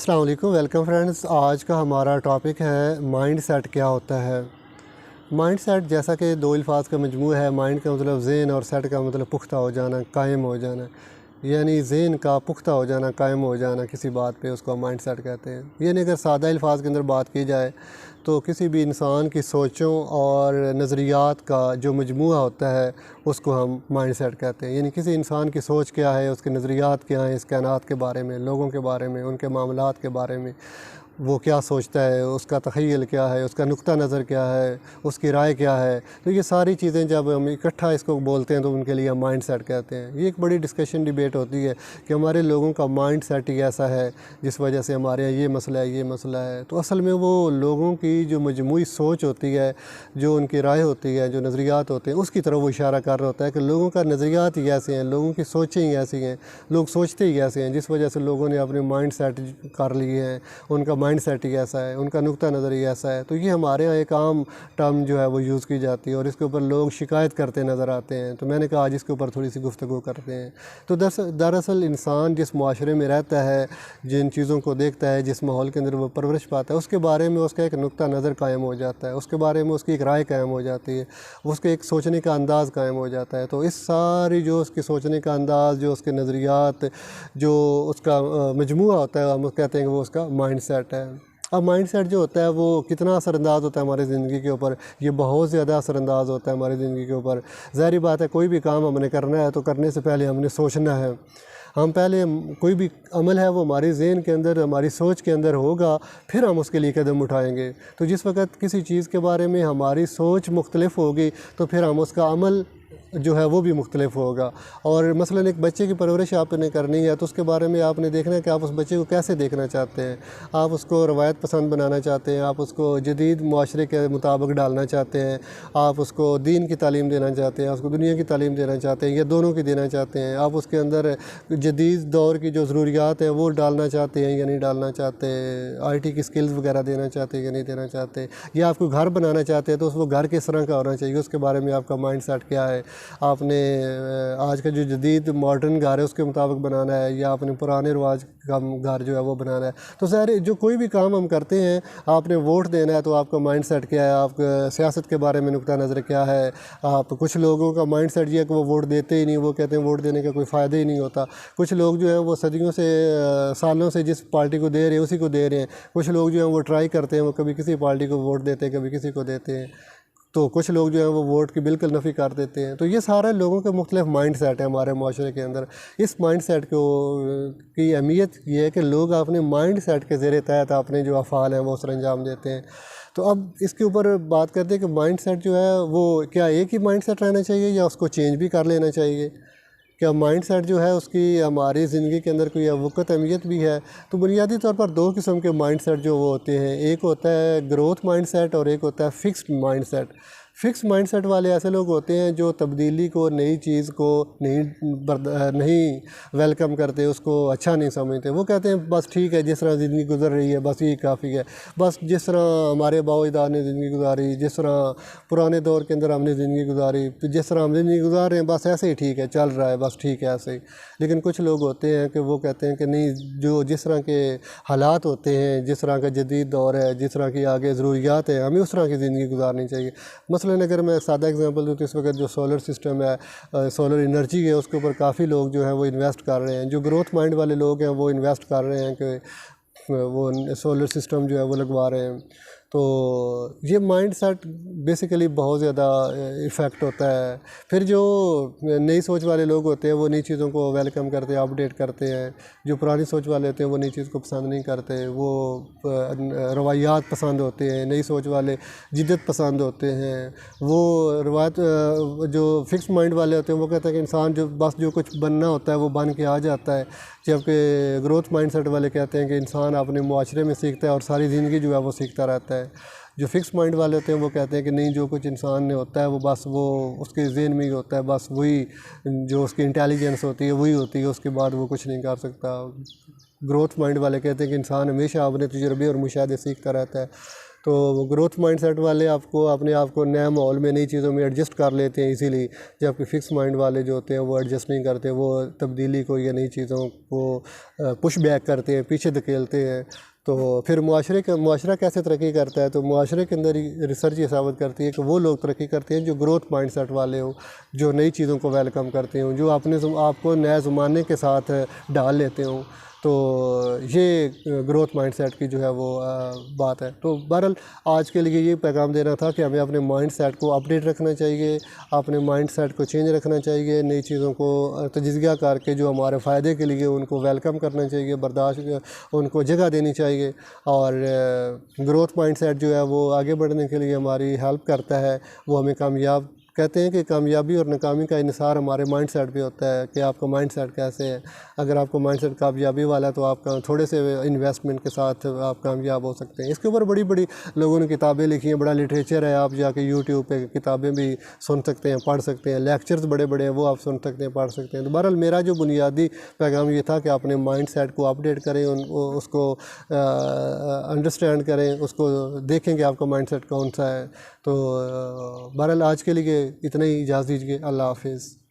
अस्सलाम वालेकुम, welcome friends. आज का हमारा टॉपिक है माइंड सेट क्या होता है। माइंड सेट जैसा कि दो अल्फाज का मजमू है। माइंड का मतलब ज़हन और सेट का मतलब पुख्ता हो जाना, कायम हो जाना। यानी ज़हन का पुख्ता हो जाना, कायम हो जाना किसी बात पे, उसको माइंड सेट कहते हैं। यानी अगर सादा अल्फाज के अंदर बात की जाए तो किसी भी इंसान की सोचों और नज़रियात का जो मजमूआ होता है उसको हम माइंड सेट कहते हैं। यानी किसी इंसान की सोच क्या है, उसके नज़रियात क्या हैं इस कायनात के बारे में, लोगों के बारे में, उनके मामलात के बारे में, वो क्या सोचता है, उसका तख़य्युल क्या है, उसका नुक्ता नज़र क्या है, उसकी राय क्या है। तो ये सारी चीज़ें जब हम इकट्ठा इसको बोलते हैं तो उनके लिए हम माइंड सेट कहते हैं। ये एक बड़ी डिस्कशन डिबेट होती है कि हमारे लोगों का माइंड सेट ही ऐसा है जिस वजह से हमारे यहाँ ये मसला है, ये मसला है। तो असल में वो लोगों की जो मजमूई सोच होती है, जो उनकी राय होती है, जो नज़रियात होते हैं, उसकी तरफ वो इशारा कर रहा होता है कि लोगों का नज़रियात ही ऐसे हैं, लोगों की सोचें ही ऐसी हैं, लोग सोचते ही ऐसे हैं, जिस वजह से लोगों ने अपने माइंड सेट कर लिए हैं। उनका माइंड सेट ही ऐसा है, उनका नुक्ता नज़र ही ऐसा है। तो ये हमारे यहाँ एक आम टर्म जो है वो यूज़ की जाती है और इसके ऊपर लोग शिकायत करते नज़र आते हैं। तो मैंने कहा आज इसके ऊपर थोड़ी सी गुफ्तगू करते हैं। तो दरअसल इंसान जिस माशरे में रहता है, जिन चीज़ों को देखता है, जिस माहौल के अंदर वो परवरिश पाता है, उसके बारे में उसका एक नुक्ता नज़र कायम हो जाता है, उसके बारे में उसकी एक राय कायम हो जाती है, उसके एक सोचने का अंदाज़ कायम हो जाता है। तो इस सारी जो उसकी सोचने का अंदाज़, जो उसके नज़रियात, जो उसका मजमूआ होता है, हम कहते हैं कि वो उसका माइंड सेट है। अब माइंड सेट जो होता है वो कितना असरअंदाज़ होता है हमारी ज़िंदगी के ऊपर, ये बहुत ज़्यादा असरअंदाज़ होता है हमारी ज़िंदगी के ऊपर। ज़ाहिर बात है, कोई भी काम हमने करना है तो करने से पहले हमने सोचना है। हम पहले कोई भी अमल है वो हमारे ज़हन के अंदर, हमारी सोच के अंदर होगा, फिर हम उसके लिए कदम उठाएंगे। तो जिस वक़्त किसी चीज़ के बारे में हमारी सोच मुख्तलिफ होगी तो फिर हम उसका अमल जो है वो भी मुख्तलिफ होगा। और मसलन एक बच्चे की परवरिश आपने करनी है तो उसके बारे में आपने देखना है कि आप उस बच्चे को कैसे देखना चाहते हैं। आप उसको रवायत पसंद बनाना चाहते हैं, आप उसको जदीद माशरे के मुताबिक डालना चाहते हैं, आप उसको दीन की तालीम देना चाहते हैं, उसको दुनिया की तालीम देना चाहते हैं, या दोनों की देना चाहते हैं। आप उसके अंदर जदीद दौर की जो ज़रूरियात हैं वो डालना चाहते हैं या नहीं डालना चाहते, IT की स्किल्स वगैरह देना चाहते हैं या नहीं देना चाहते, या आपको घर बनाना चाहते हैं तो उसको घर किस तरह का होना चाहिए, उसके बारे में आपका माइंड सेट क्या है। आपने आज का जो जदीद मॉडर्न घर है उसके मुताबिक बनाना है, या आपने पुराने रिवाज का घर जो है वो बनाना है। तो ज़ाहिर जो कोई भी काम हम करते हैं, आपने वोट देना है तो आपका माइंड सेट क्या है, आपका सियासत के बारे में नुक्ता नज़र क्या है। आप कुछ लोगों का माइंड सेट ये है कि वो वोट देते ही नहीं, वो कहते हैं वोट देने का कोई फ़ायदा ही नहीं होता। कुछ लोग जो हैं वो सदियों से, सालों से जिस पार्टी को दे रहे हैं उसी को दे रहे हैं। कुछ लोग जो हैं वो ट्राई करते हैं, वो कभी किसी पार्टी को वोट देते हैं, कभी किसी को देते हैं। तो कुछ लोग जो हैं वो वोट की बिल्कुल नफ़ी कर देते हैं। तो ये सारे लोगों के मुख्तलिफ माइंड सेट है हमारे माशरे के अंदर। इस माइंड सेट को की अहमियत ये है कि लोग अपने माइंड सेट के ज़ेरे तहत अपने जो अफ़ाल हैं वो सर अंजाम देते हैं। तो अब इसके ऊपर बात करते हैं कि माइंड सेट जो है वो क्या एक ही माइंड सेट रहना चाहिए या उसको चेंज भी कर लेना चाहिए। क्या माइंड सेट जो है उसकी हमारी ज़िंदगी के अंदर कोई वक़्त अहमियत भी है। तो बुनियादी तौर पर दो किस्म के माइंड सेट जो वो होते हैं, एक होता है ग्रोथ माइंड सेट और एक होता है fixed mind set. Fix mind set वाले ऐसे लोग होते हैं जो तब्दीली को, नई चीज़ को नहीं वेलकम करते, उसको अच्छा नहीं समझते। वो कहते हैं बस ठीक है, जिस तरह ज़िंदगी गुजर रही है बस यही काफ़ी है, बस जिस तरह हमारे बाओ-अजदाद ने ज़िंदगी गुजारी, जिस तरह पुराने दौर के अंदर हमने ज़िंदगी गुजारी, तो जिस तरह हम ज़िंदगी गुजार रहे हैं बस ऐसे ही ठीक है, चल रहा है, बस ठीक है ऐसे ही। लेकिन कुछ लोग होते हैं कि वो कहते हैं कि नहीं, जो जिस तरह के हालात होते हैं, जिस तरह का जदीद दौर है, जिस तरह की आगे ज़रूरियात है, हमें उस तरह की ज़िंदगी गुजारनी चाहिए। मसलन अगर मैं सादा एग्जांपल दूँ तो इस वक्त जो सोलर सिस्टम है, सोलर एनर्जी है, उसके ऊपर काफ़ी लोग जो हैं वो इन्वेस्ट कर रहे हैं। जो ग्रोथ माइंड वाले लोग हैं वो इन्वेस्ट कर रहे हैं कि वो सोलर सिस्टम जो है वो लगवा रहे हैं। तो ये माइंड सेट बेसिकली बहुत ज़्यादा इफ़ेक्ट होता है। फिर जो नई सोच वाले लोग होते हैं वो नई चीज़ों को वेलकम करते हैं, अपडेट करते हैं। जो पुरानी सोच वाले होते हैं वो नई चीज़ को पसंद नहीं करते, वो रवायात पसंद होते हैं। नई सोच वाले जिद्दत पसंद होते हैं। वो रवायत जो फिक्स माइंड वाले होते हैं वो कहते हैं कि इंसान जो बस जो कुछ बनना होता है वो बन के आ जाता है। जबकि ग्रोथ माइंड सेट वाले कहते हैं कि इंसान अपने मुआशरे में सीखता है और सारी ज़िंदगी जो है वो सीखता रहता है। जो फिक्स माइंड वाले होते हैं वो कहते हैं कि नहीं, जो कुछ इंसान ने होता है वो बस वो उसके ज़हन में ही होता है, बस वही जो उसकी इंटेलिजेंस होती है वही होती है, उसके बाद वो कुछ नहीं कर सकता। ग्रोथ माइंड वाले कहते हैं कि इंसान हमेशा अपने तजुर्बे और मुशाहदे सीखता रहता है। तो ग्रोथ माइंडसेट वाले आपको अपने आप को नए माहौल में नई चीज़ों में एडजस्ट कर लेते हैं इजीली, जबकि फिक्स माइंड वाले जो होते हैं वो एडजस्ट नहीं करते, वो तब्दीली को या नई चीज़ों को पुश बैक करते हैं, पीछे धकेलते हैं। तो फिर मुआशरा कैसे तरक्की करता है, तो मुआशरे के अंदर रिसर्च ये साबित करती है कि वो लोग तरक्की करते हैं जो ग्रोथ माइंडसेट वाले हो, जो नई चीज़ों को वेलकम करते हो, जो अपने आपको नए ज़माने के साथ डाल लेते हो। तो ये ग्रोथ माइंडसेट की जो है वो बात है। तो बहरहाल आज के लिए ये पैगाम देना था कि हमें अपने माइंडसेट को अपडेट रखना चाहिए, अपने माइंडसेट को चेंज रखना चाहिए, नई चीज़ों को तजज़िया करके जो हमारे फ़ायदे के लिए उनको वेलकम करना चाहिए, बर्दाश्त उनको जगह देनी चाहिए। और ग्रोथ माइंडसेट जो है वो आगे बढ़ने के लिए हमारी हेल्प करता है, वो हमें कामयाब कहते हैं कि कामयाबी और नाकामी का इन्हिसार हमारे माइंडसेट पे होता है कि आपका माइंडसेट कैसे है। अगर आपका माइंडसेट कामयाबी वाला है तो आपका थोड़े से इन्वेस्टमेंट के साथ आप कामयाब हो सकते हैं। इसके ऊपर बड़ी बड़ी लोगों ने किताबें लिखी हैं, बड़ा लिटरेचर है, आप जाके यूट्यूब पे किताबें भी सुन सकते हैं, पढ़ सकते हैं, लेक्चर्स बड़े बड़े हैं वो आप सुन सकते हैं, पढ़ सकते हैं। तो बहरहाल मेरा जो बुनियादी पैगाम ये था कि अपने माइंडसेट को अपडेट करें, उसको अंडरस्टैंड करें, उसको देखें कि आपका माइंडसेट कौन सा है। तो बहरहाल आज के लिए इतना ही, इजाज़त दीजिए। अल्लाह हाफिज़।